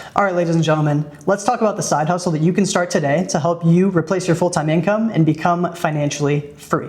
All right, ladies and gentlemen, let's talk about the side hustle that you can start today to help you replace your full-time income and become financially free.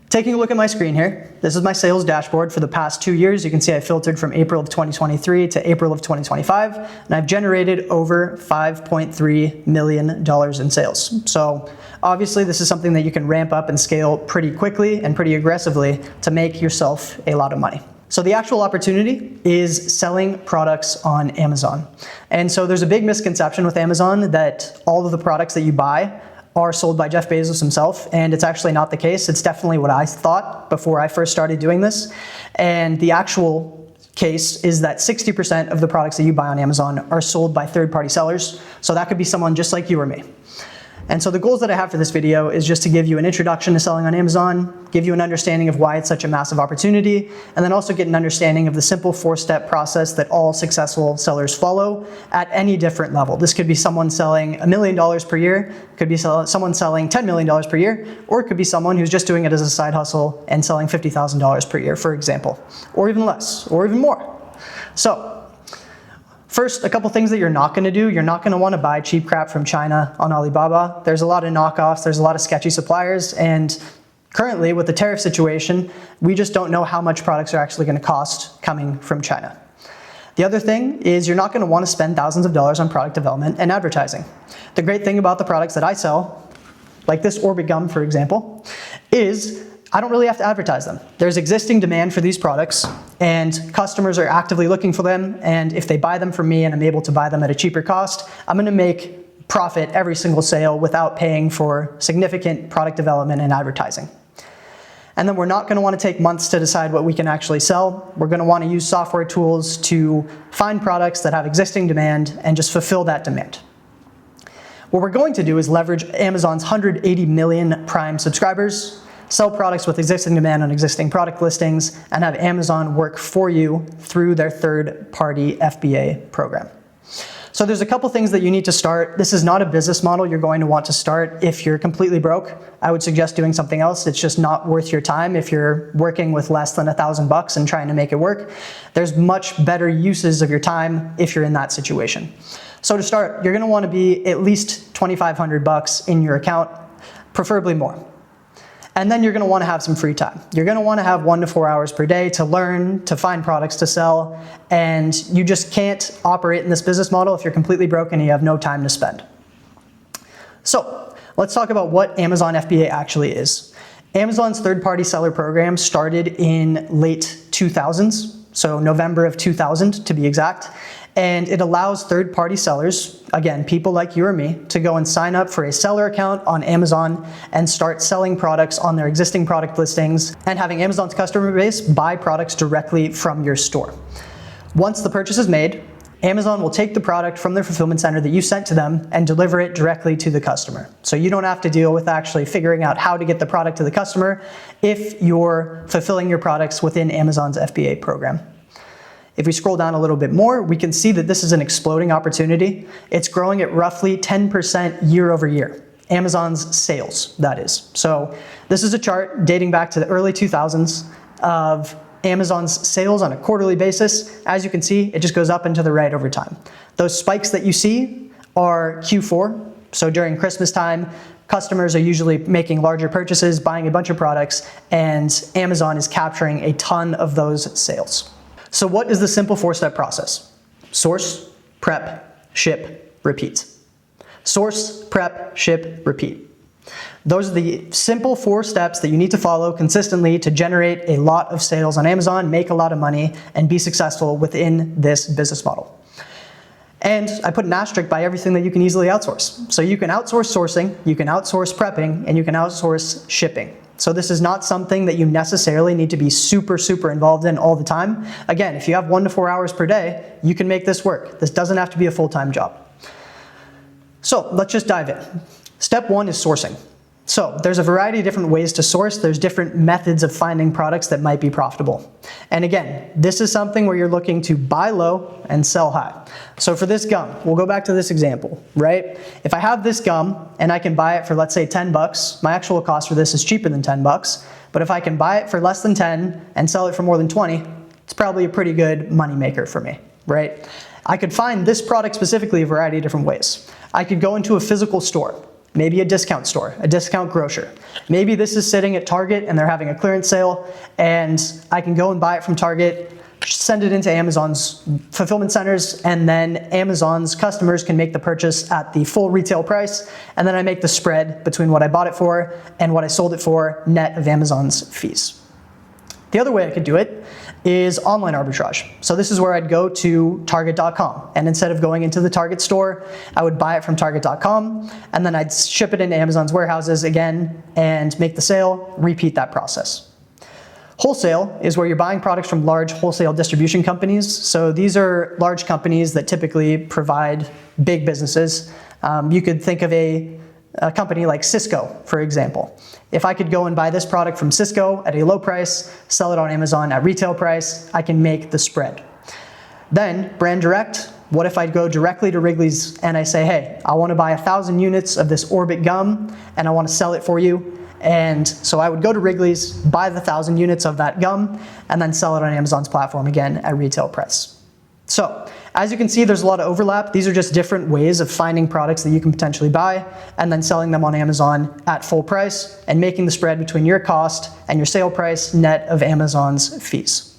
Taking a look at my screen here, this is my sales dashboard for the past 2 years. You can see I filtered from April of 2023 to April of 2025, and I've generated over $5.3 million in sales. So obviously this is something that you can ramp up and scale pretty quickly and pretty aggressively to make yourself a lot of money. So the actual opportunity is selling products on Amazon. And so there's a big misconception with Amazon that all of the products that you buy are sold by Jeff Bezos himself, and it's actually not the case. It's definitely what I thought before I first started doing this. And the actual case is that 60% of the products that you buy on Amazon are sold by third-party sellers. So that could be someone just like you or me. And so the goals that I have for this video is just to give you an introduction to selling on Amazon, give you an understanding of why it's such a massive opportunity, and then also get an understanding of the simple 4-step process that all successful sellers follow at any different level. This could be someone selling $1 million per year, could be someone selling $10 million per year, or it could be someone who's just doing it as a side hustle and selling $50,000 per year, for example, or even less, or even more. So, first, a couple things that you're not going to do. You're not going to want to buy cheap crap from China on Alibaba. There's a lot of knockoffs, there's a lot of sketchy suppliers, and currently with the tariff situation, we just don't know how much products are actually going to cost coming from China. The other thing is you're not going to want to spend thousands of dollars on product development and advertising. The great thing about the products that I sell, like this Orbit gum for example, is I don't really have to advertise them. There's existing demand for these products and customers are actively looking for them, and if they buy them from me and I'm able to buy them at a cheaper cost, I'm gonna make profit every single sale without paying for significant product development and advertising. And then we're not gonna wanna take months to decide what we can actually sell. We're gonna wanna use software tools to find products that have existing demand and just fulfill that demand. What we're going to do is leverage Amazon's 180 million Prime subscribers, sell products with existing demand on existing product listings, and have Amazon work for you through their third-party FBA program. So there's a couple things that you need to start. This is not a business model you're going to want to start if you're completely broke. I would suggest doing something else. It's just not worth your time if you're working with less than $1,000 and trying to make it work. There's much better uses of your time if you're in that situation. So to start, you're gonna wanna be at least $2,500 in your account, preferably more. And then you're gonna wanna have some free time. You're gonna wanna have 1 to 4 hours per day to learn, to find products to sell, and you just can't operate in this business model if you're completely broke and you have no time to spend. So, let's talk about what Amazon FBA actually is. Amazon's third-party seller program started in late 2000s, so November of 2000 to be exact, and it allows third-party sellers, again, people like you or me, to go and sign up for a seller account on Amazon and start selling products on their existing product listings and having Amazon's customer base buy products directly from your store. Once the purchase is made, Amazon will take the product from their fulfillment center that you sent to them and deliver it directly to the customer. So you don't have to deal with actually figuring out how to get the product to the customer if you're fulfilling your products within Amazon's FBA program. If we scroll down a little bit more, we can see that this is an exploding opportunity. It's growing at roughly 10% year over year. Amazon's sales, that is. So this is a chart dating back to the early 2000s of Amazon's sales on a quarterly basis. As you can see, it just goes up and to the right over time. Those spikes that you see are Q4. So during Christmas time, customers are usually making larger purchases, buying a bunch of products, and Amazon is capturing a ton of those sales. So what is the simple 4-step process? Source, prep, ship, repeat. Source, prep, ship, repeat. Those are the simple 4 steps that you need to follow consistently to generate a lot of sales on Amazon, make a lot of money, and be successful within this business model. And I put an asterisk by everything that you can easily outsource. So you can outsource sourcing, you can outsource prepping, and you can outsource shipping. So this is not something that you necessarily need to be super involved in all the time. Again, if you have 1 to 4 hours per day, you can make this work. This doesn't have to be a full-time job. So let's just dive in. Step 1 is sourcing. So there's a variety of different ways to source. There's different methods of finding products that might be profitable. And again, this is something where you're looking to buy low and sell high. So for this gum, we'll go back to this example, right? If I have this gum and I can buy it for, let's say, 10 bucks, my actual cost for this is cheaper than 10 bucks, but if I can buy it for less than 10 and sell it for more than 20, it's probably a pretty good money maker for me, right? I could find this product specifically a variety of different ways. I could go into a physical store, maybe a discount store, a discount grocer. Maybe this is sitting at Target and they're having a clearance sale, and I can go and buy it from Target, send it into Amazon's fulfillment centers, and then Amazon's customers can make the purchase at the full retail price, and then I make the spread between what I bought it for and what I sold it for, net of Amazon's fees. The other way I could do it is online arbitrage. So this is where I'd go to Target.com, and instead of going into the Target store, I would buy it from Target.com, and then I'd ship it into Amazon's warehouses again and make the sale, repeat that process. Wholesale is where you're buying products from large wholesale distribution companies. So these are large companies that typically provide big businesses. You could think of a company like Cisco, for example. If I could go and buy this product from Cisco at a low price, sell it on Amazon at retail price, I can make the spread. Then brand direct. What if I go directly to Wrigley's and I say, hey, I want to buy 1,000 units of this Orbit gum and I want to sell it for you. And so I would go to Wrigley's, buy the 1,000 units of that gum, and then sell it on Amazon's platform again at retail price. So as you can see, there's a lot of overlap. These are just different ways of finding products that you can potentially buy and then selling them on Amazon at full price and making the spread between your cost and your sale price net of Amazon's fees.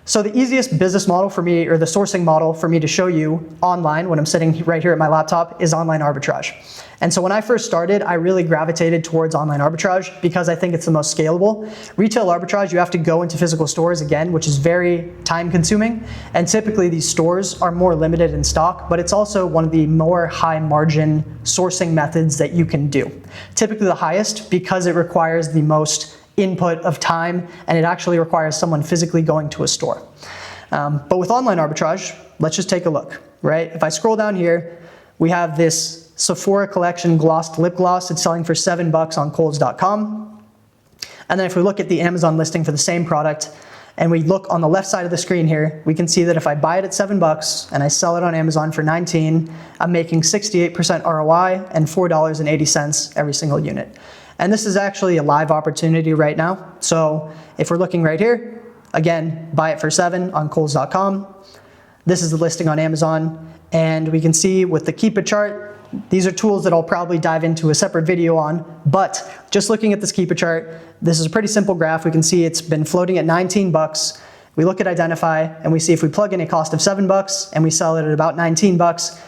So the easiest business model for me, or the sourcing model for me to show you online when I'm sitting right here at my laptop, is online arbitrage. And so when I first started, I really gravitated towards online arbitrage because I think it's the most scalable. Retail arbitrage, you have to go into physical stores again, which is very time consuming. And typically these stores are more limited in stock, but it's also one of the more high margin sourcing methods that you can do. Typically the highest because it requires the most input of time, and it actually requires someone physically going to a store. But with online arbitrage, let's just take a look, right? If I scroll down here, we have this Sephora collection glossed lip gloss. It's selling for $7 on Kohl's.com. And then if we look at the Amazon listing for the same product, and we look on the left side of the screen here, we can see that if I buy it at $7 and I sell it on Amazon for $19, I'm making 68% ROI and $4.80 every single unit. And this is actually a live opportunity right now. So if we're looking right here, again, buy it for $7 on Kohl's.com. This is the listing on Amazon. And we can see with the Keep It chart, these are tools that I'll probably dive into a separate video on. But just looking at this Keep It chart, this is a pretty simple graph. We can see it's been floating at $19. We look at Identify and we see if we plug in a cost of $7 and we sell it at about $19,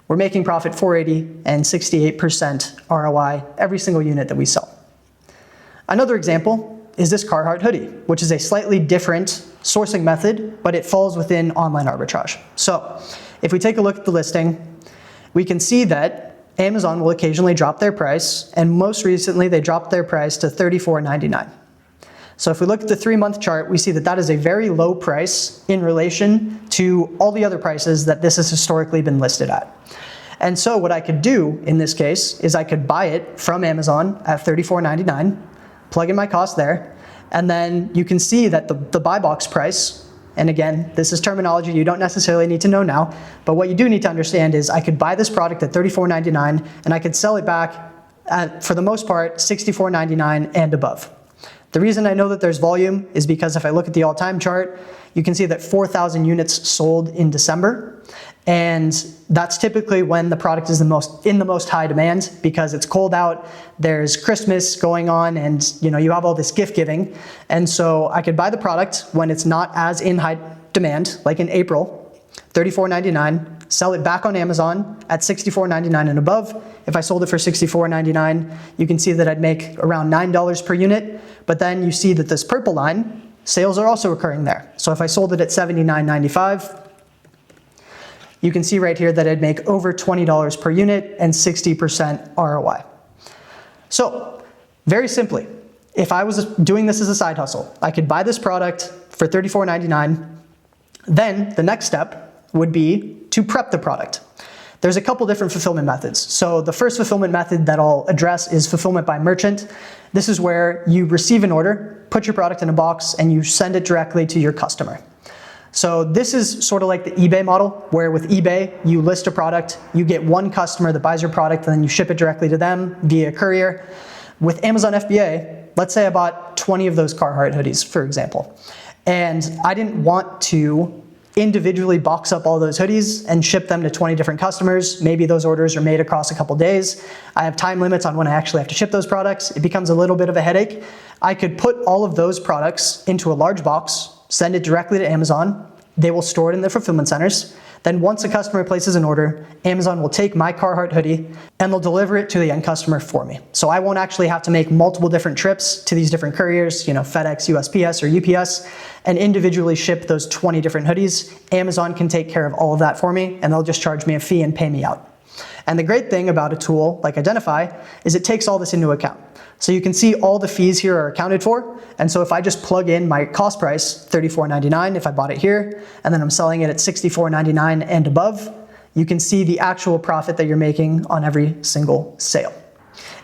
we're making profit $4.80 and 68% ROI every single unit that we sell. Another example is this Carhartt hoodie, which is a slightly different sourcing method, but it falls within online arbitrage. So if we take a look at the listing, we can see that Amazon will occasionally drop their price, and most recently they dropped their price to $34.99. So if we look at the 3-month chart, we see that that is a very low price in relation to all the other prices that this has historically been listed at. And so what I could do in this case is I could buy it from Amazon at $34.99, plug in my cost there, and then you can see that the buy box price, and again, this is terminology you don't necessarily need to know now, but what you do need to understand is I could buy this product at $34.99 and I could sell it back at, for the most part, $64.99 and above. The reason I know that there's volume is because if I look at the all-time chart, you can see that 4,000 units sold in December. And that's typically when the product is in the most high demand because it's cold out, there's Christmas going on, and you have all this gift giving. And so I could buy the product when it's not as in high demand, like in April, $34.99, sell it back on Amazon at $64.99 and above. If I sold it for $64.99, you can see that I'd make around $9 per unit. But then you see that this purple line, sales are also occurring there. So if I sold it at $79.95, you can see right here that I'd make over $20 per unit and 60% ROI. So very simply, if I was doing this as a side hustle, I could buy this product for $34.99. Then the next step would be to prep the product. There's a couple different fulfillment methods. So the first fulfillment method that I'll address is fulfillment by merchant. This is where you receive an order, put your product in a box, and you send it directly to your customer. So this is sort of like the eBay model, where with eBay, you list a product, you get one customer that buys your product, and then you ship it directly to them via courier. With Amazon FBA, let's say I bought 20 of those Carhartt hoodies, for example, and I didn't want to individually box up all those hoodies and ship them to 20 different customers. Maybe those orders are made across a couple days. I have time limits on when I actually have to ship those products. It becomes a little bit of a headache. I could put all of those products into a large box, send it directly to Amazon. They will store it in their fulfillment centers. Then once a customer places an order, Amazon will take my Carhartt hoodie and they'll deliver it to the end customer for me. So I won't actually have to make multiple different trips to these different couriers, FedEx, USPS, or UPS, and individually ship those 20 different hoodies. Amazon can take care of all of that for me, and they'll just charge me a fee and pay me out. And the great thing about a tool like Identify is it takes all this into account. So you can see all the fees here are accounted for. And so if I just plug in my cost price, $34.99 if I bought it here, and then I'm selling it at $64.99 and above, you can see the actual profit that you're making on every single sale.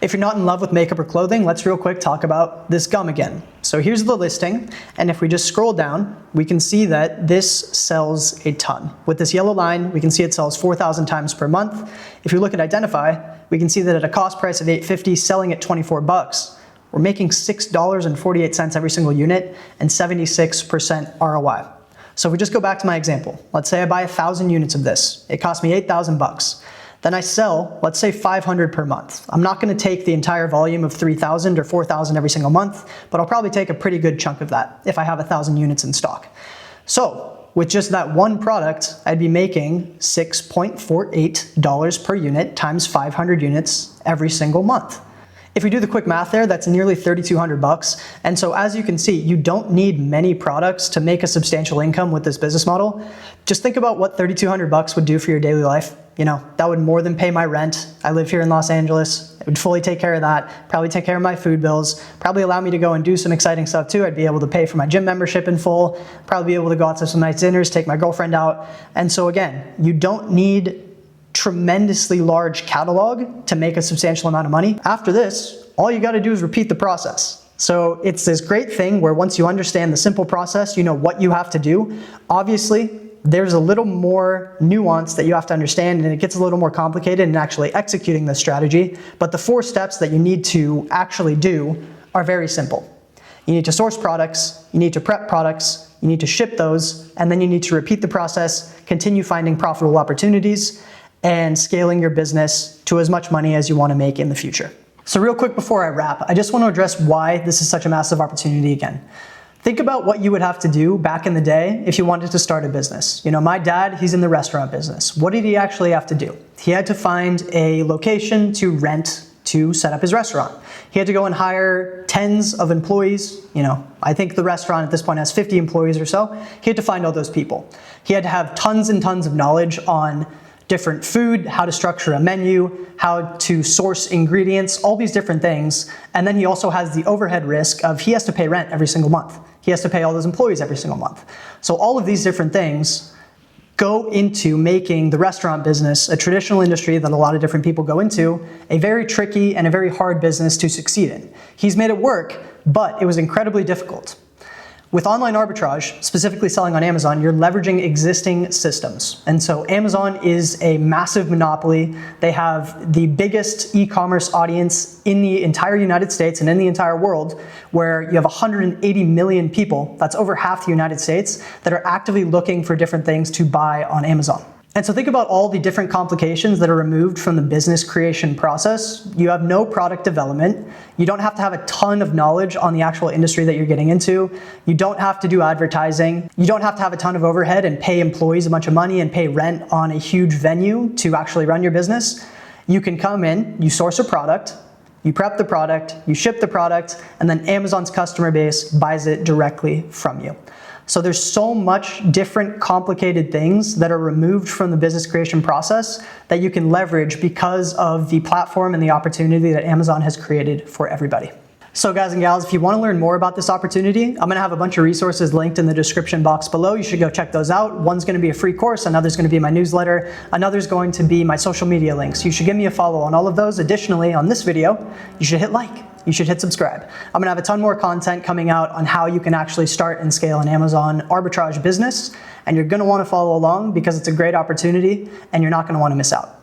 If you're not in love with makeup or clothing, let's real quick talk about this gum again. So here's the listing, and if we just scroll down, we can see that this sells a ton. With this yellow line, we can see it sells 4,000 times per month. If you look at Identify, we can see that at a cost price of $8.50, selling at 24 bucks, we're making $6.48 every single unit and 76% ROI. So if we just go back to my example, let's say I buy 1,000 units of this. It cost me 8,000 bucks. Then I sell, let's say 500 per month. I'm not gonna take the entire volume of 3,000 or 4,000 every single month, but I'll probably take a pretty good chunk of that if I have 1,000 units in stock. So with just that one product, I'd be making $6.48 per unit times 500 units every single month. If we do the quick math there, that's nearly 3,200 bucks. And so as you can see, you don't need many products to make a substantial income with this business model. Just think about what 3,200 bucks would do for your daily life. That would more than pay my rent. I live here in Los Angeles. It would fully take care of that, probably take care of my food bills, probably allow me to go and do some exciting stuff too. I'd be able to pay for my gym membership in full, probably be able to go out to some nice dinners, take my girlfriend out. And so again, you don't need tremendously large catalog to make a substantial amount of money. After this, all you got to do is repeat the process. So it's this great thing where once you understand the simple process, you know what you have to do. Obviously, there's a little more nuance that you have to understand, and it gets a little more complicated in actually executing this strategy. But the 4 steps that you need to actually do are very simple. You need to source products, you need to prep products, you need to ship those, and then you need to repeat the process, continue finding profitable opportunities, and scaling your business to as much money as you want to make in the future. So real quick before I wrap, I just want to address why this is such a massive opportunity again. Think about what you would have to do back in the day if you wanted to start a business. My dad, he's in the restaurant business. What did he actually have to do? He had to find a location to rent to set up his restaurant. He had to go and hire tens of employees. I think the restaurant at this point has 50 employees or so. He had to find all those people. He had to have tons and tons of knowledge on different food, how to structure a menu, how to source ingredients, all these different things. And then he also has the overhead risk of he has to pay rent every single month. He has to pay all those employees every single month. So all of these different things go into making the restaurant business, a traditional industry that a lot of different people go into, a very tricky and a very hard business to succeed in. He's made it work, but it was incredibly difficult. With online arbitrage, specifically selling on Amazon, you're leveraging existing systems. And so Amazon is a massive monopoly. They have the biggest e-commerce audience in the entire United States and in the entire world, where you have 180 million people, that's over half the United States, that are actively looking for different things to buy on Amazon. And so think about all the different complications that are removed from the business creation process. You have no product development. You don't have to have a ton of knowledge on the actual industry that you're getting into. You don't have to do advertising. You don't have to have a ton of overhead and pay employees a bunch of money and pay rent on a huge venue to actually run your business. You can come in, you source a product, you prep the product, you ship the product, and then Amazon's customer base buys it directly from you. So there's so much different complicated things that are removed from the business creation process that you can leverage because of the platform and the opportunity that Amazon has created for everybody. So guys and gals, if you want to learn more about this opportunity, I'm going to have a bunch of resources linked in the description box below. You should go check those out. One's going to be a free course, another's going to be my newsletter, another's going to be my social media links. You should give me a follow on all of those. Additionally, on this video, you should hit like. You should hit subscribe. I'm gonna have a ton more content coming out on how you can actually start and scale an Amazon arbitrage business, and you're gonna wanna follow along because it's a great opportunity and you're not gonna wanna miss out.